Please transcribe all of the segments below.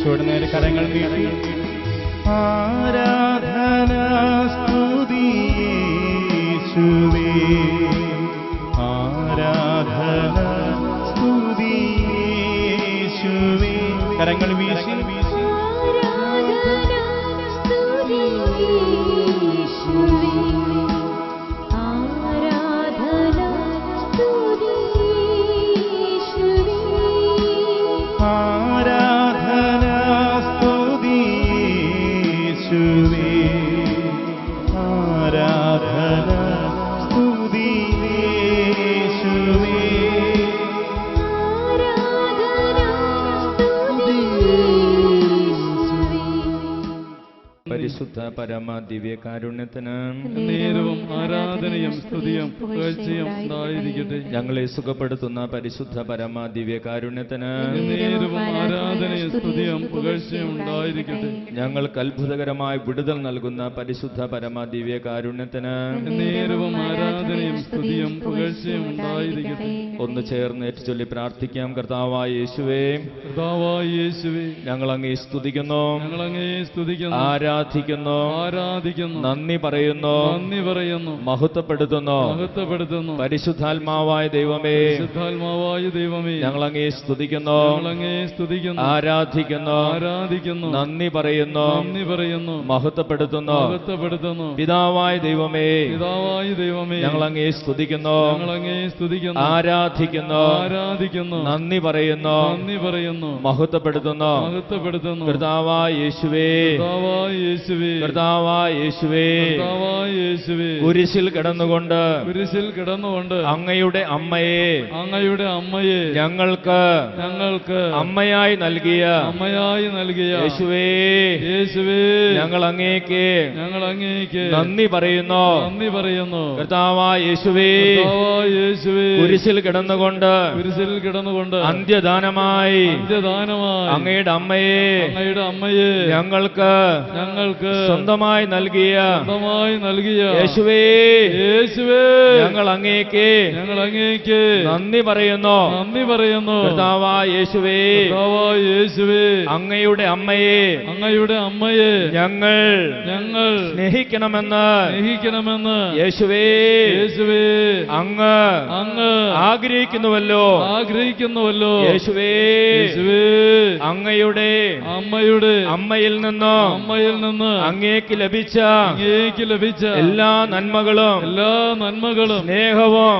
ഈശോയുടെ നേരെ കരങ്ങൾ നീട്ടി ആരാധന സ്തുതി യേശുവേ, ആരാധന സ്തുതി യേശുവേ. കരങ്ങൾ വീശി പരിശുദ്ധ പരമ ദിവ്യകാരുണ്യത്തിന് നേരവും ആരാധനയും സ്തുതിയും പുകഴ്ചയും ഉണ്ടായിരിക്കട്ടെ. ഞങ്ങളെ സുഖപ്പെടുത്തുന്ന പരിശുദ്ധ പരമ ദിവ്യകാരുണ്യത്തിന് നേരവും ആരാധനയും സ്തുതിയും പുകഴ്ചയും ഉണ്ടായിരിക്കട്ടെ. ഞങ്ങൾക്ക് അത്ഭുതകരമായ വിടുതൽ നൽകുന്ന പരിശുദ്ധ പരമ ദിവ്യകാരുണ്യത്തിന് നേരവും ആരാധനയും സ്തുതിയും പുകഴ്ചയും ഉണ്ടായിരിക്കട്ടെ. ഒന്ന് ചേർന്ന് ഏറ്റുചൊല്ലി പ്രാർത്ഥിക്കാം. കർത്താവായ യേശുവേ, കർത്താവായ യേശുവേ, ഞങ്ങൾ അങ്ങേ സ്തുതിക്കുന്നു, ഞങ്ങൾ അങ്ങേ സ്തുതിക്കുന്നു, ആരാധിക്കുന്നു, നന്ദി പറയുന്നു, മഹത്വപ്പെടുത്തുന്നു. പരിശുദ്ധാത്മാവായ ദൈവമേ, ഞങ്ങൾ അങ്ങേ സ്തുതിക്കുന്നു, ആരാധിക്കുന്നു, നന്ദി പറയുന്നു, മഹത്വപ്പെടുത്തുന്നു. പിതാവായ ദൈവമേ, ഞങ്ങൾ അങ്ങേ സ്തുതിക്കുന്നു, ആരാധിക്കുന്നു, നന്ദി പറയുന്നു, മഹത്വപ്പെടുത്തുന്നു. കർത്താവായ യേശുവേ, കർത്താവായ യേശുവേ, കുരിശിൽ കിടന്നുകൊണ്ട് അങ്ങയുടെ അമ്മയെ ഞങ്ങൾക്ക് അമ്മയായി നൽകിയ യേശുവേ, ഞങ്ങൾ അങ്ങേക്ക് നന്ദി പറയുന്നു. കർത്താവായ യേശുവേ, കുരിശിൽ കിടന്നുകൊണ്ട് അന്ത്യദാനമായി അങ്ങയുടെ അമ്മയെ ഞങ്ങൾക്ക് സ്വന്തമായി നൽകിയ യേശുവേ, ഞങ്ങൾ അങ്ങേക്ക് നന്ദി പറയുന്നു. കർത്താവായ യേശുവേ, അങ്ങയുടെ അമ്മയെ ഞങ്ങൾ സ്നേഹിക്കണമെന്ന് യേശുവേ അങ്ങ് ആഗ്രഹിക്കുന്നുവല്ലോ. യേശുവേ, അങ്ങയുടെ അമ്മയിൽ നിന്ന് അങ്ങേക്ക് ലഭിച്ച എല്ലാ നന്മകളും സ്നേഹവും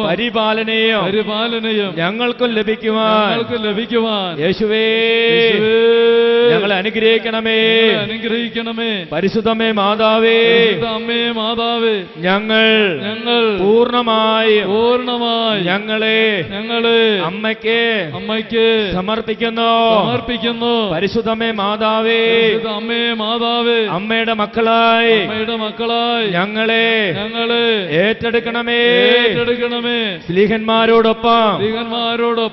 പരിപാലനയും ഞങ്ങൾക്കും ലഭിക്കുവാൻ യേശുവേ ഞങ്ങളെ അനുഗ്രഹിക്കണമേ. പരിശുദ്ധമേ മാതാവേ, ഞങ്ങൾ പൂർണ്ണമായും ഞങ്ങളെ അമ്മയ്ക്ക് സമർപ്പിക്കുന്നു. പരിശുദ്ധമേ മാതാവേ, അമ്മയുടെ മക്കളായി ഞങ്ങളെ ഏറ്റെടുക്കണമേ. സ്ലീഹന്മാരോടൊപ്പം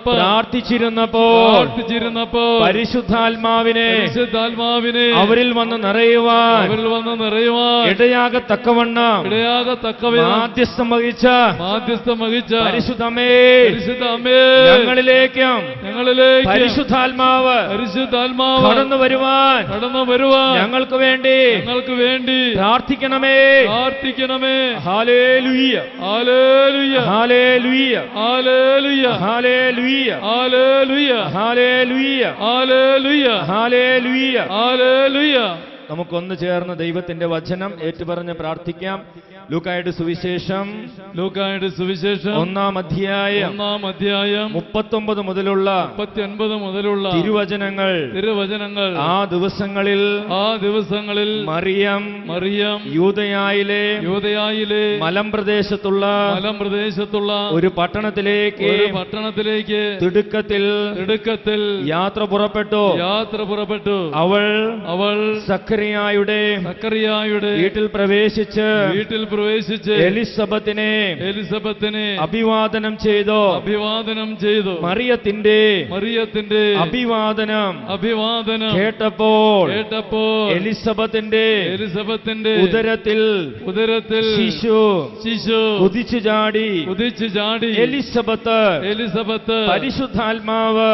പ്രാർത്ഥിച്ചിരുന്നപ്പോൾ പരിശുദ്ധാത്മാവിനെ അവരിൽ വന്ന് നിറയുവാൻ ഇടയാകത്തക്കവണ്ണം മാധ്യസ്ഥം വഹിച്ച പരിശുദ്ധമേ, ഞങ്ങളിലേക്കും പരിശുദ്ധാത്മാവ് കടന്നു വരുവാൻ ഞങ്ങൾക്ക് വേണ്ടി പ്രാർത്ഥിക്കണമേ. ഹല്ലേലൂയ, ഹല്ലേലൂയ, ഹല്ലേലൂയ, ഹല്ലേലൂയ, ഹല്ലേലൂയ, ഹല്ലേലൂയ, ഹല്ലേലൂയ, ഹല്ലേലൂയ. നമുക്കൊന്ന് ചേർന്ന് ദൈവത്തിന്റെ വചനം ഏറ്റുപറഞ്ഞ് പ്രാർത്ഥിക്കാം. ലൂക്കായുടെ സുവിശേഷം 1-ാം അധ്യായം 39 മുതലുള്ള തിരുവചനങ്ങൾ. ആ ദിവസങ്ങളിൽ മറിയം യൂദയായിലെ മലമ്പ്രദേശത്തുള്ള ഒരു പട്ടണത്തിലേക്ക് തിടുക്കത്തിൽ യാത്ര പുറപ്പെട്ടു. അവൾ സക്കറിയായുടെ വീട്ടിൽ പ്രവേശിച്ച് എലിസബത്തിനെ അഭിവാദനം ചെയ്തു. മറിയത്തിന്റെ അഭിവാദനം കേട്ടപ്പോൾ എലിസബത്തിന്റെ ഉദരത്തിൽ ശിശു കുതിച്ചു ചാടി. എലിസബത്ത് പരിശുദ്ധാത്മാവ്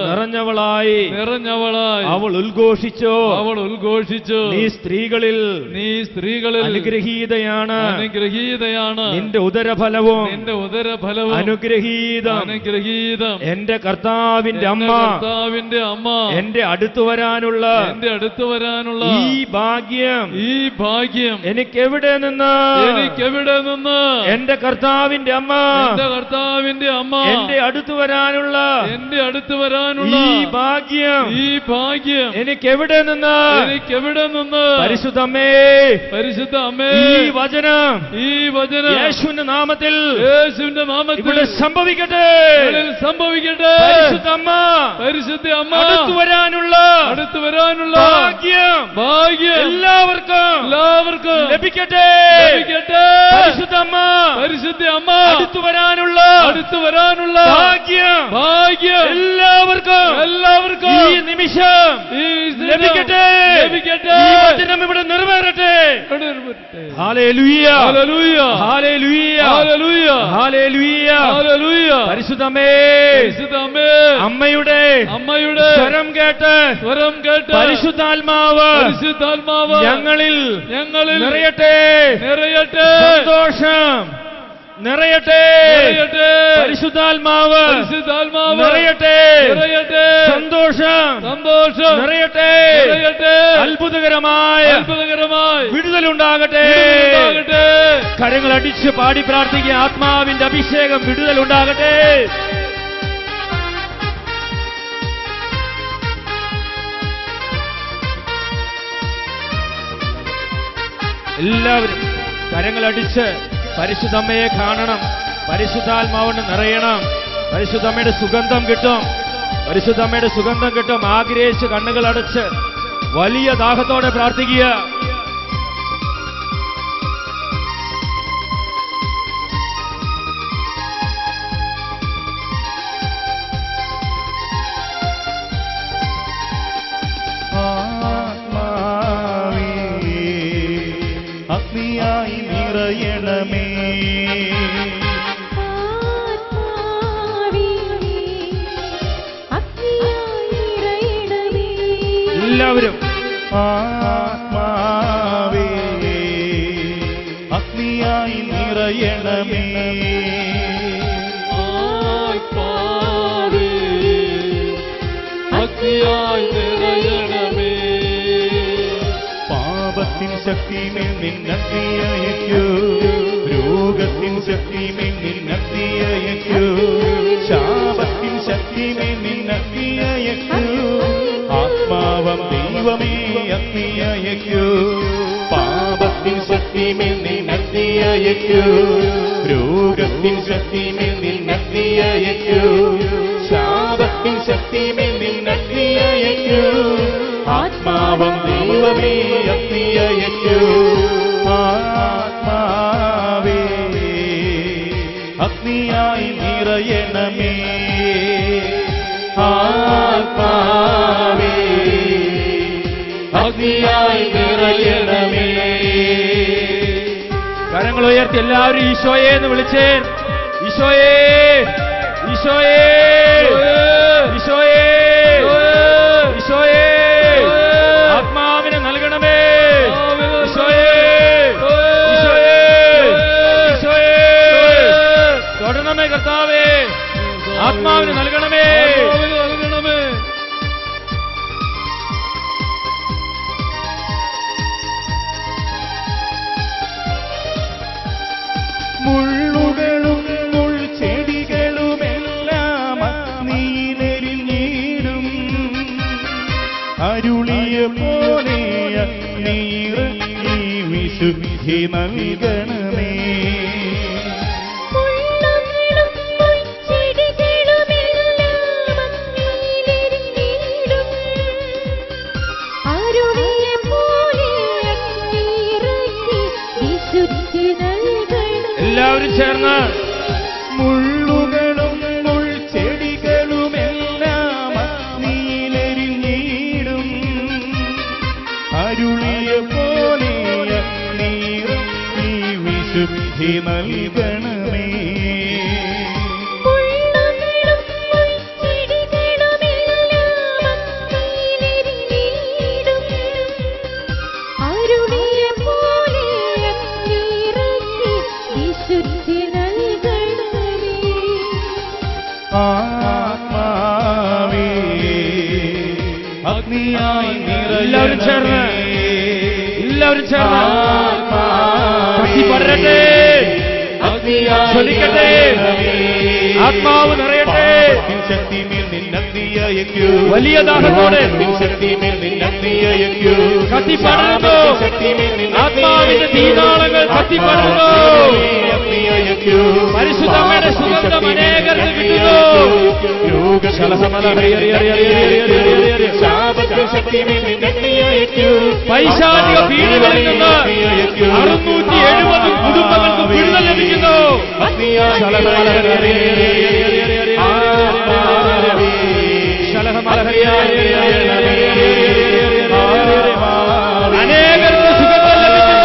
നിറഞ്ഞവളായി അവൾ ഉദ്ഘോഷിച്ചു. നീ സ്ത്രീകളിൽ അനുഗ്രഹീതയാണ്. നിന്റെ ഉദരഫലവും അനുഗ്രഹീതം. എന്റെ കർത്താവിന്റെ അമ്മ എന്റെ അടുത്തു വരാനുള്ള ഈ ഭാഗ്യം എനിക്ക് എവിടെ നിന്ന് എന്റെ കർത്താവിന്റെ അമ്മ എന്റെ അടുത്തു വരാനുള്ള ഈ ഭാഗ്യം എനിക്ക് എവിടെ നിന്ന് പരിശുദ്ധമ്മേ ഈ വചനം യേശുവിന്റെ നാമത്തിൽ ഇവിടെ സംഭവിക്കട്ടെ. പരിശുദ്ധ അമ്മ അടുത്തു വരാനുള്ള ഭാഗ്യം എല്ലാവർക്കും ലഭിക്കട്ടെ. പരിശുദ്ധ അമ്മ അടുത്തു വരാനുള്ള ഭാഗ്യം എല്ലാവർക്കും ഈ നിമിഷം ലഭിക്കട്ടെ. ഈ വചനം ഇവിടെ നിറവേറട്ടെ. ഹല്ലേലൂയ ഹല്ലേലൂയ ഹല്ലേലൂയ. പരിശുദ്ധമേ അമ്മയുടെ സ്വരം കേട്ട് പരിശുദ്ധാത്മാവ് ഞങ്ങളിൽ നിറയട്ടെ. സന്തോഷം നിറയട്ടെ. പരിശുദ്ധാത്മാവ് നിറയട്ടെ. സന്തോഷം നിറയട്ടെ. അത്ഭുതകരമായ വിടുതലുണ്ടാകട്ടെ. കരങ്ങൾ അടിച്ച് പാടി പ്രാർത്ഥിക്കുക. ആത്മാവിന്റെ അഭിഷേകം വിടുതലുണ്ടാകട്ടെ. എല്ലാവരും കരങ്ങളടിച്ച് പരിശുദ്ധമ്മയെ കാണണം. പരിശുദ്ധാത്മാവിന് നിറയണം. പരിശുദ്ധമ്മയുടെ സുഗന്ധം കിട്ടും. ആഗ്രഹിച്ച് കണ്ണുകൾ അടച്ച് വലിയ ദാഹത്തോടെ പ്രാർത്ഥിക്കുക. അഗ്നിയായി നിറയണമേ. എല്ലാവരും ആത്മാവേ അഗ്നിയായി നിറയണമേ. പാപത്തിൻ ശക്തിമേൽ നിന്നഗ്നിയയക്കൂ. രോഗത്തിൻ ശക്തിമേൽ നിന്നഗ്നിയയക്കൂ. ശാപത്തിൻ ശക്തിമേൽ നിന്നഗ്നിയയക്കൂ. ആത്മാവം ദൈവമേ അഗ്നിയയക്കൂ. പാപത്തിൻ ശക്തിമേൽ നിന്നഗ്നിയയക്കൂ. രോഗത്തിൻ ശക്തിമേൽ നിന്നഗ്നിയയക്കൂ. ശാപത്തിൻ ശക്തിമേൽ നിന്നഗ്നിയയക്കൂ. ആത്മാവം ദൈവമേ അഗ്നിയയക്കൂ. ആത്മാവേ അഗ്നിയായി നിറയണമേ. ആത്മാവേ അഗ്നിയായി നിറയണമേ. കരങ്ങൾ ഉയർത്തി എല്ലാവരും ഈശോയെ എന്ന് വിളിച്ചേ. ഈശോയെ ഈശോയെ ഈശോയെ ഈശോയെ ആത്മാവിനെ നൽകണമേ. ഈശോയെ ഈശോയെ ഈശോയെ തൊടണമേ. കർത്താവേ ആത്മാവിനെ നൽകണമേ. മുള്ളുകളും മുൾച്ചെടികളുമെല്ലാം അഗ്നിയിലെരിഞ്ഞിടും. അരുളിയ പോലെ അഗ്നിയിൽ നീ വിശുദ്ധി നൽകണമേ. അരുളി നൽകണമേ. ആത്മാവേ അഗ്നിയായി എല്ലാവരും ചേർന്ന് കത്തി പടരട്ടെ, ജ്വലിക്കട്ടെ, ആത്മാവ് നിറയട്ടെ. ശക്തിമേൽ നിന്നഗ്നിയയക്കൂ, വലിയ ദാഹത്തോടെ ശക്തിമേൽ നിന്നഗ്നിയയക്കൂ, കത്തി പടരുന്നു. ആത്മാവിന്റെ തീനാളങ്ങൾ കത്തി പടരുന്നു. പരിശുദ്ധമ്മയുടെ സുഗന്ധം അനേകർക്ക് കിട്ടുന്നു. പൈശാചിക പീഡകളിൽ നിന്ന് 670 കുടുംബങ്ങൾക്ക് വിടുതൽ ലഭിക്കുന്നു. അനേകർക്ക് സുഗന്ധം ലഭിക്കുന്നു.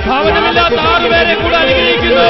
ഭവനമില്ലാത്ത 6 പേരെ കൂടെ അനുഗ്രഹിക്കുന്നു.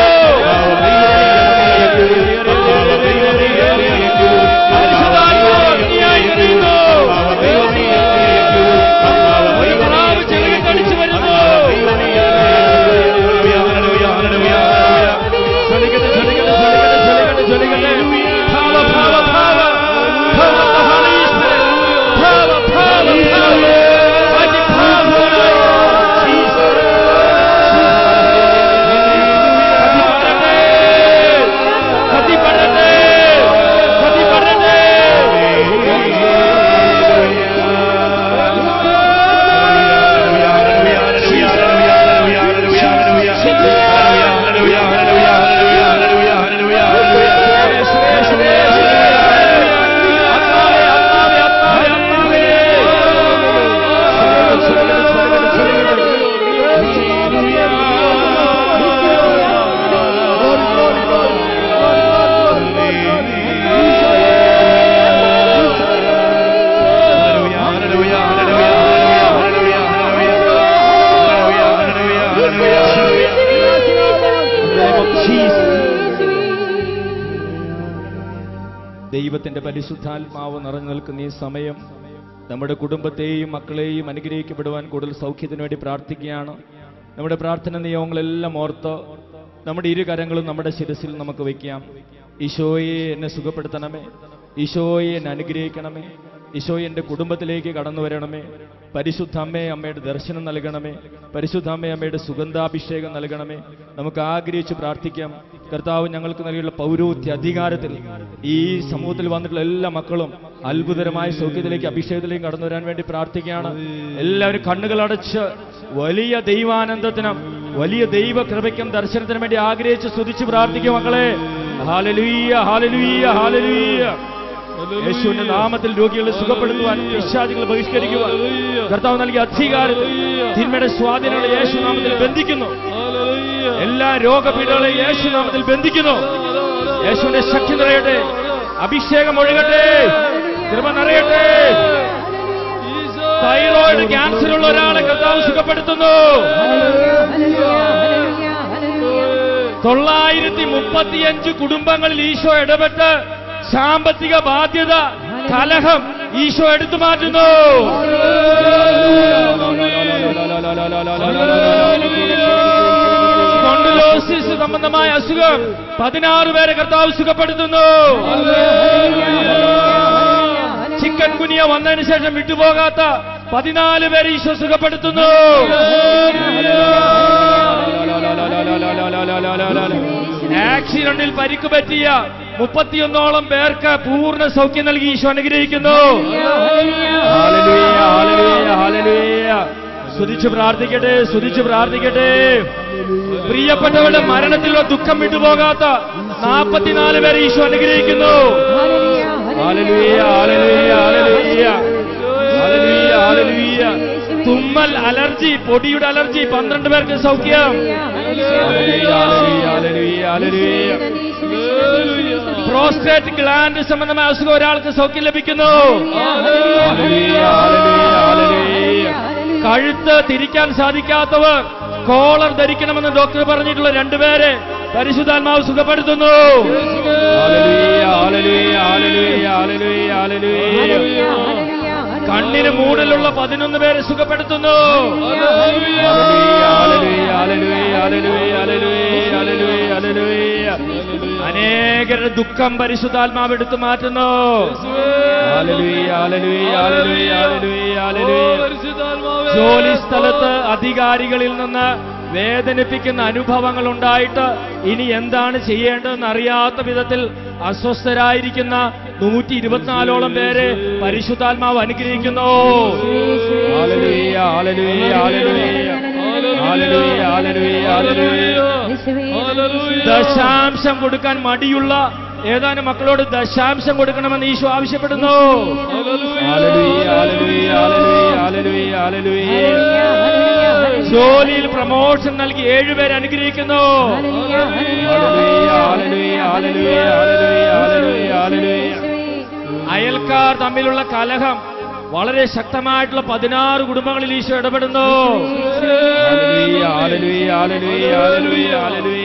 ദൈവത്തിന്റെ പരിശുദ്ധാത്മാവ് നിറഞ്ഞു നിൽക്കുന്ന ഈ സമയം നമ്മുടെ കുടുംബത്തെയും മക്കളെയും അനുഗ്രഹിക്കപ്പെടുവാൻ കൂടുതൽ സൗഖ്യത്തിനു വേണ്ടി പ്രാർത്ഥിക്കുകയാണ്. നമ്മുടെ പ്രാർത്ഥന നിയമങ്ങളെല്ലാം ഓർത്ത് നമ്മുടെ ഇരു കരങ്ങളും നമ്മുടെ ശിരസിൽ നമുക്ക് വയ്ക്കാം. ഈശോയെ എന്നെ സുഖപ്പെടുത്തണമേ, ഈശോയെ എന്നെ അനുഗ്രഹിക്കണമേ, ഈശോ എൻ്റെ കുടുംബത്തിലേക്ക് കടന്നു വരണമേ. പരിശുദ്ധ അമ്മേ, അമ്മയുടെ ദർശനം നൽകണമേ. പരിശുദ്ധ അമ്മേ, അമ്മയുടെ സുഗന്ധാഭിഷേകം നൽകണമേ. നമുക്ക് ആഗ്രഹിച്ച് പ്രാർത്ഥിക്കാം. കർത്താവ് ഞങ്ങൾക്ക് നൽകിയുള്ള പൗരോഹിത്യ അധികാരത്തിൽ ഈ സമൂഹത്തിൽ വന്നിട്ടുള്ള എല്ലാ മക്കളും അത്ഭുതകരമായ സൗഖ്യത്തിലേക്ക് അഭിഷേകത്തിലേക്ക് കടന്നു വരാൻ വേണ്ടി പ്രാർത്ഥിക്കുകയാണ്. എല്ലാവരും കണ്ണുകൾ അടച്ച് വലിയ ദൈവാനന്ദത്തിനും വലിയ ദൈവകൃപയ്ക്കും ദർശനത്തിനും വേണ്ടി ആഗ്രഹിച്ച് സ്തുതിച്ച് പ്രാർത്ഥിക്കും മക്കളെ. ഹല്ലേലൂയ, ഹല്ലേലൂയ, ഹല്ലേലൂയ. യേശുവിന്റെ നാമത്തിൽ രോഗികളെ സുഖപ്പെടുത്തുവാൻ, പിശാചുകളെ ബഹിഷ്കരിക്കുവാൻ കർത്താവ് നൽകിയ അധികാരത്തിൽ തിന്മയുടെ സ്വാധീനങ്ങളെ യേശു നാമത്തിൽ ബന്ധിക്കുന്നു. എല്ലാ രോഗപീഠകളെ യേശു നാമത്തിൽ ബന്ധിക്കുന്നു. യേശുവിന്റെ ശക്തി നിറയട്ടെ, അഭിഷേകം ഒഴുകട്ടെ, കൃപ നിറയട്ടെ. തൈറോയിഡ് ക്യാൻസർ ഉള്ള ഒരാളെ കർത്താവ് സുഖപ്പെടുത്തുന്നു. 935 കുടുംബങ്ങളിൽ ഈശോ ഇടപെട്ട് സാമ്പത്തിക ബാധ്യത, കലഹം ഈശോ എടുത്തു മാറ്റുന്നു. സ്പോണ്ടിലോസിസ് സംബന്ധമായ അസുഖം 16 പേരെ കർത്താവ് സുഖപ്പെടുത്തുന്നു. ചിക്കൻ ഗുനിയ വന്നതിന് ശേഷം വിട്ടുപോകാത്ത 14 പേരെ ഈശോ സുഖപ്പെടുത്തുന്നു. ആക്സിഡന്റിൽ പരിക്ക് പറ്റിയ 31ഓളം പേർക്ക് പൂർണ്ണ സൗഖ്യം നൽകി ഈശോ അനുഗ്രഹിക്കുന്നു. ഹല്ലേലൂയ, ഹല്ലേലൂയ, ഹല്ലേലൂയ. സ്തുതിച്ച് പ്രാർത്ഥിക്കട്ടെ, സ്തുതിച്ച് പ്രാർത്ഥിക്കട്ടെ. പ്രിയപ്പെട്ടവരുടെ മരണത്തിലുള്ള ദുഃഖം വിട്ടുപോകാത്ത 44 പേരെ ഈശോ അനുഗ്രഹിക്കുന്നു. ഹല്ലേലൂയ, ഹല്ലേലൂയ, ഹല്ലേലൂയ, ഹല്ലേലൂയ, ഹല്ലേലൂയ. തുമ്മൽ, അലർജി, പൊടിയുടെ അലർജി 12 പേർക്ക് സൗഖ്യം. ഹല്ലേലൂയ, ഹല്ലേലൂയ, ഹല്ലേലൂയ. പ്രോസ്റ്റേറ്റ് ഗ്ലാൻഡ് സംബന്ധമായ അസുഖം ഒരാൾക്ക് സൗഖ്യം ലഭിക്കുന്നു. ഹല്ലേലൂയ, ഹല്ലേലൂയ, ഹല്ലേലൂയ. കഴുത്ത് തിരിക്കാൻ സാധിക്കാത്തവർ കോളർ ധരിക്കണമെന്ന് ഡോക്ടർ പറഞ്ഞിട്ടുള്ള രണ്ടുപേരെ പരിശുദ്ധാത്മാവ് സുഖപ്പെടുത്തുന്നു. ഹല്ലേലൂയ, ഹല്ലേലൂയ, ഹല്ലേലൂയ, ഹല്ലേലൂയ, ഹല്ലേലൂയ. കണ്ണിന് മൂടലുള്ള 11 പേരെ സുഖപ്പെടുത്തുന്നു. ഹല്ലേലൂയ, ഹല്ലേലൂയ, ഹല്ലേലൂയ, ഹല്ലേലൂയ, ഹല്ലേലൂയ, ഹല്ലേലൂയ. അനേകരുടെ ദുഃഖം പരിശുദ്ധാത്മാവ് എടുത്തു മാറ്റുന്നു. ഹല്ലേലൂയ, ഹല്ലേലൂയ, ഹല്ലേലൂയ, ഹല്ലേലൂയ, ഹല്ലേലൂയ. ജോലി സ്ഥലത്ത് അധികാരികളിൽ നിന്ന് വേദനിപ്പിക്കുന്ന അനുഭവങ്ങൾ ഉണ്ടായിട്ട് ഇനി എന്താണ് ചെയ്യേണ്ടതെന്ന് അറിയാത്ത വിധത്തിൽ അസ്വസ്ഥരായിരിക്കുന്ന 124ഓളം പേരെ പരിശുദ്ധാത്മാവ് അനുഗ്രഹിക്കുന്നു. ഹല്ലേലൂയ, ഹല്ലേലൂയ, ഹല്ലേലൂയ, ഹല്ലേലൂയ, ഹല്ലേലൂയ, ഹല്ലേലൂയ. ദശാംശം കൊടുക്കാൻ മടിയുള്ള ഏതാനും മക്കളോട് ദശാംശം കൊടുക്കണമെന്ന് ഈശോ ആവശ്യപ്പെടുന്നു. ഹല്ലേലൂയ, ഹല്ലേലൂയ, ഹല്ലേലൂയ, ഹല്ലേലൂയ. ജോലിയിൽ പ്രമോഷൻ നൽകി 7 പേരെ അനുഗ്രഹിക്കുന്നു. ഹല്ലേലൂയ, ഹല്ലേലൂയ, ഹല്ലേലൂയ, ഹല്ലേലൂയ, ഹല്ലേലൂയ. അയൽക്കാർ തമ്മിലുള്ള കലഹം വളരെ ശക്തമായിട്ടുള്ള 16 കുടുംബങ്ങളിൽ ഈശോ ഇടപെടുന്നു. ഹല്ലേലൂയ, ഹല്ലേലൂയ, ഹല്ലേലൂയ, ഹല്ലേലൂയ.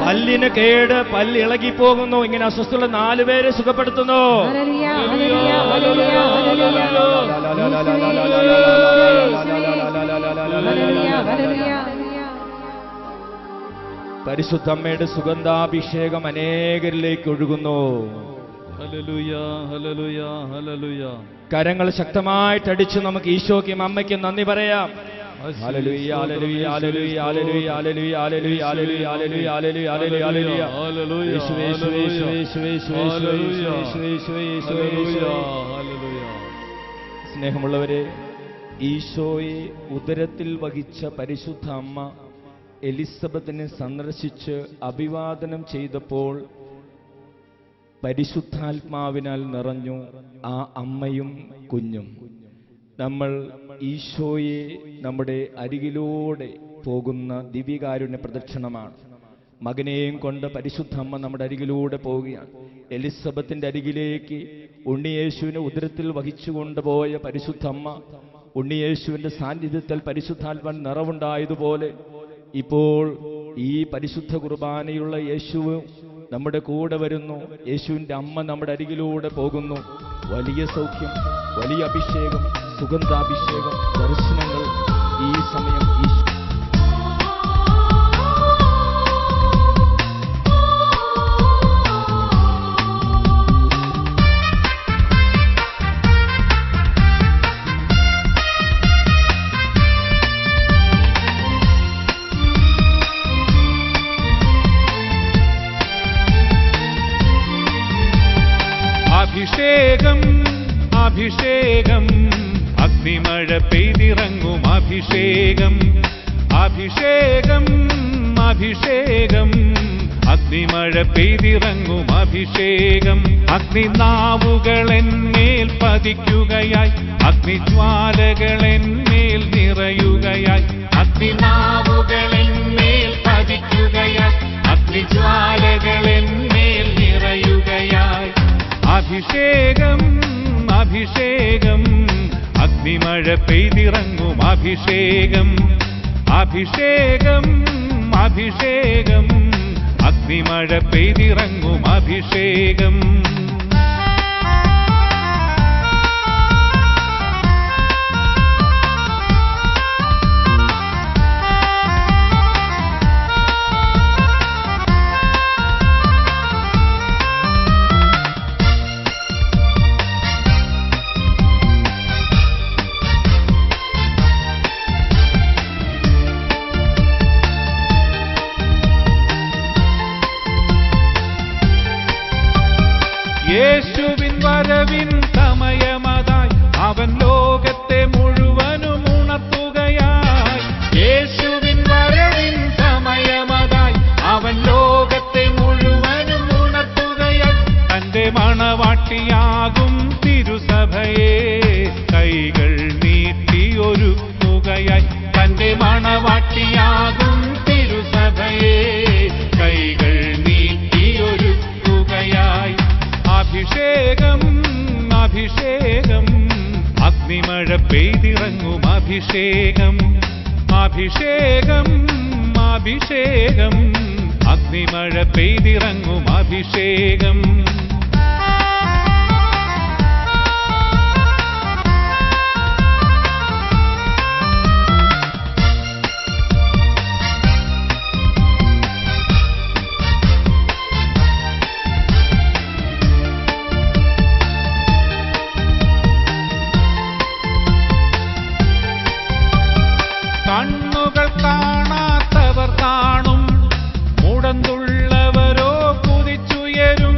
പല്ലിന് കേട്, പല്ല് ഇളകിപ്പോകുന്നു, ഇങ്ങനെ അസ്വസ്ഥയുള്ള 4 പേരെ സുഖപ്പെടുത്തുന്നു. പരിശുദ്ധമ്മയുടെ സുഗന്ധാഭിഷേകം അനേകരിലേക്ക് ഒഴുകുന്നു. ഹല്ലേലൂയ, ഹല്ലേലൂയ, ഹല്ലേലൂയ. കരങ്ങൾ ശക്തമായിട്ടടിച്ചു നമുക്ക് ഈശോയ്ക്കും അമ്മയ്ക്കും നന്ദി പറയാം. ഹല്ലേലൂയ, ഹല്ലേലൂയ, ഹല്ലേലൂയ, ഹല്ലേലൂയ, ഹല്ലേലൂയ, ഹല്ലേലൂയ, ഹല്ലേലൂയ, ഹല്ലേലൂയ, ഹല്ലേലൂയ, ഹല്ലേലൂയ, ഹല്ലേലൂയ. യേശുവേ, യേശുവേ, യേശുവേ, യേശുവേ, യേശുവേ, യേശുവേ, യേശുവേ, യേശുവേ, യേശുവേ. സ്നേഹമുള്ളവരെ, ഈശോയെ ഉദരത്തിൽ വഹിച്ച പരിശുദ്ധ അമ്മ എലിസബത്തിനെ സന്ദർശിച്ച് അഭിവാദനം ചെയ്തപ്പോൾ പരിശുദ്ധാത്മാവിനാൽ നിറഞ്ഞു ആ അമ്മയും കുഞ്ഞും. നമ്മൾ ഈശോയെ നമ്മുടെ അരികിലൂടെ പോകുന്ന ദിവ്യകാരുണ്യ പ്രദക്ഷിണമാണ്. മകനെയും കൊണ്ട് പരിശുദ്ധ അമ്മ നമ്മുടെ അരികിലൂടെ പോവുകയാണ്. എലിസബത്തിന്റെ അരികിലേക്ക് ഉണ്ണിയേശുവിനെ ഉദരത്തിൽ വഹിച്ചു കൊണ്ടുപോയ പരിശുദ്ധ അമ്മ ഉണ്ണിയേശുവിന്റെ സാന്നിധ്യത്തിൽ പരിശുദ്ധാത്മാൻ നിറവുണ്ടായതുപോലെ ഇപ്പോൾ ഈ പരിശുദ്ധ കുർബാനയുള്ള യേശു നമ്മുടെ കൂടെ വരുന്നു. യേശുവിന്റെ അമ്മ നമ്മുടെ അരികിലൂടെ പോകുന്നു. വലിയ സൗഖ്യം, വലിയ അഭിഷേകം, സുഗന്ധാഭിഷേകം, ദർശനങ്ങൾ ഈ സമയം ഈശോ. അഭിഷേകം, അഭിഷേകം, അഗ്നിമഴ പെയ്തിറങ്ങും അഭിഷേകം. അഭിഷേകം, അഭിഷേകം, അഗ്നിമഴ പെയ്തിറങ്ങും അഭിഷേകം. അഗ്നിനാവുകളെന്മേൽ പതിക്കുകയായി, അഗ്നിജ്വാലകളെന്മേൽ നിറയുകയായി. അഗ്നിനാവുകളെന്മേൽ പതിക്കുകയായി, അഗ്നിജ്വാലകളെന്മേൽ നിറയുകയായി. അഭിഷേകം, അഭിഷേകം, അഗ്നിമഴ പെയ്തിറങ്ങും അഭിഷേകം. അഭിഷേകം, അഭിഷേകം, അഗ്നിമഴ പെയ്തിറങ്ങും അഭിഷേകം. അഭിഷേകം അഭിഷേകം അഭിഷേകം അഗ്നിമഴ പെയ്തിറങ്ങും അഭിഷേകം കണ്ണുകൾ കാണാത്തവർ കാണും മുടന്തുള്ളവരോ കുതിച്ചുയരും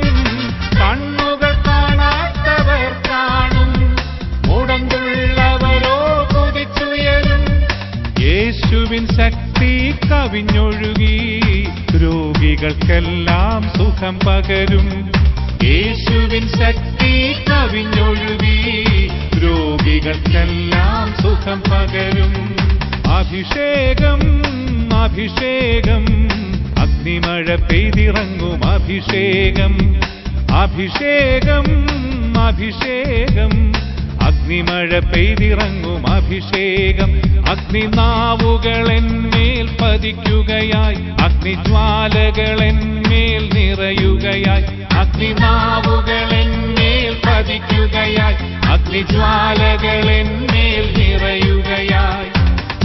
കണ്ണുകൾ കാണാത്തവർ കാണും മുടന്തുള്ളവരോ കുതിച്ചുയരും യേശുവിൻ ശക്തി കവിഞ്ഞൊഴുകി രോഗികൾക്കെല്ലാം സുഖം പകരും യേശുവിൻ ശക്തി കവിഞ്ഞൊഴുകി രോഗികൾക്കെല്ലാം സുഖം പകരും അഭിഷേകം അഭിഷേകം അഗ്നിമഴ പെയ്തിറങ്ങും അഭിഷേകം അഭിഷേകം അഭിഷേകം അഗ്നിമഴ പെയ്തിറങ്ങും അഭിഷേകം അഗ്നിനാവുകളെന്മേൽ പതിക്കുകയായി അഗ്നിജ്വാലകളെന്മേൽ നിറയുകയായി അഗ്നിനാവുകളെന്മേൽ പതിക്കുകയായി അഗ്നിജ്വാലകളെന്മേൽ നിറയുകയായി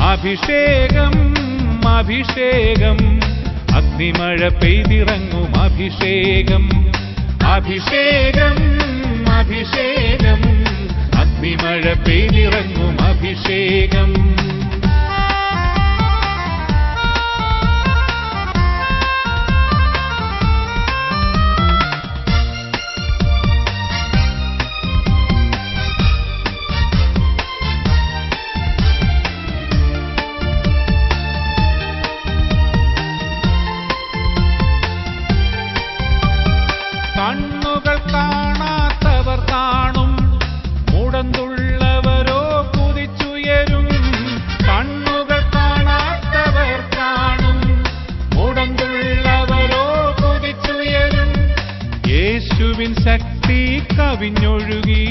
അഭിഷേകം അഭിഷേകം അഗ്നിമഴ പെയ്തിറങ്ങും അഭിഷേകം അഭിഷേകം അഭിഷേകം അഗ്നിമഴ പെയ്തിറങ്ങും അഭിഷേകം കണ്ണുകൾ കാണാത്തവർ കാണും മുടന്തുള്ളവരോ കുതിച്ചുയരും കണ്ണുകൾ കാണാത്തവർ കാണും മുടന്തുള്ളവരോ കുതിച്ചുയരും യേശുവിൻ ശക്തി കവിഞ്ഞൊഴുകി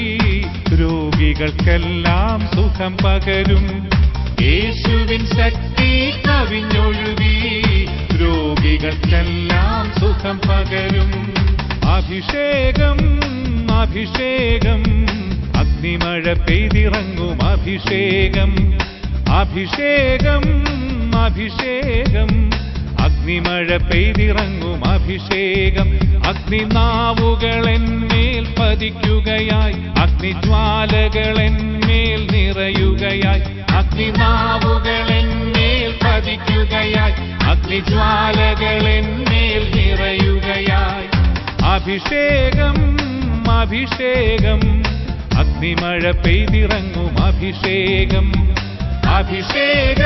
രോഗികൾക്കെല്ലാം സുഖം പകരും യേശുവിൻ ശക്തി കവിഞ്ഞൊഴുകി രോഗികൾക്കെല്ലാം സുഖം പകരും അഭിഷേകം അഭിഷേകം അഗ്നിമഴ പെയ്തിറങ്ങും അഭിഷേകം അഭിഷേകം അഭിഷേകം അഗ്നിമഴ പെയ്തിറങ്ങും അഭിഷേകം അഗ്നിനാവുകളെന്മേൽ പതിക്കുകയായി അഗ്നിജ്വാലകളെന്മേൽ നിറയുകയായി അഗ്നിനാവുകളെന്മേൽ പതിക്കുകയായി അഗ്നിജ്വാലകളെന്മേൽ നിറയുകയായി അഭിഷേകം അഭിഷേകം അഗ്നിമഴ പെയ്തിറങ്ങും അഭിഷേകം അഭിഷേകം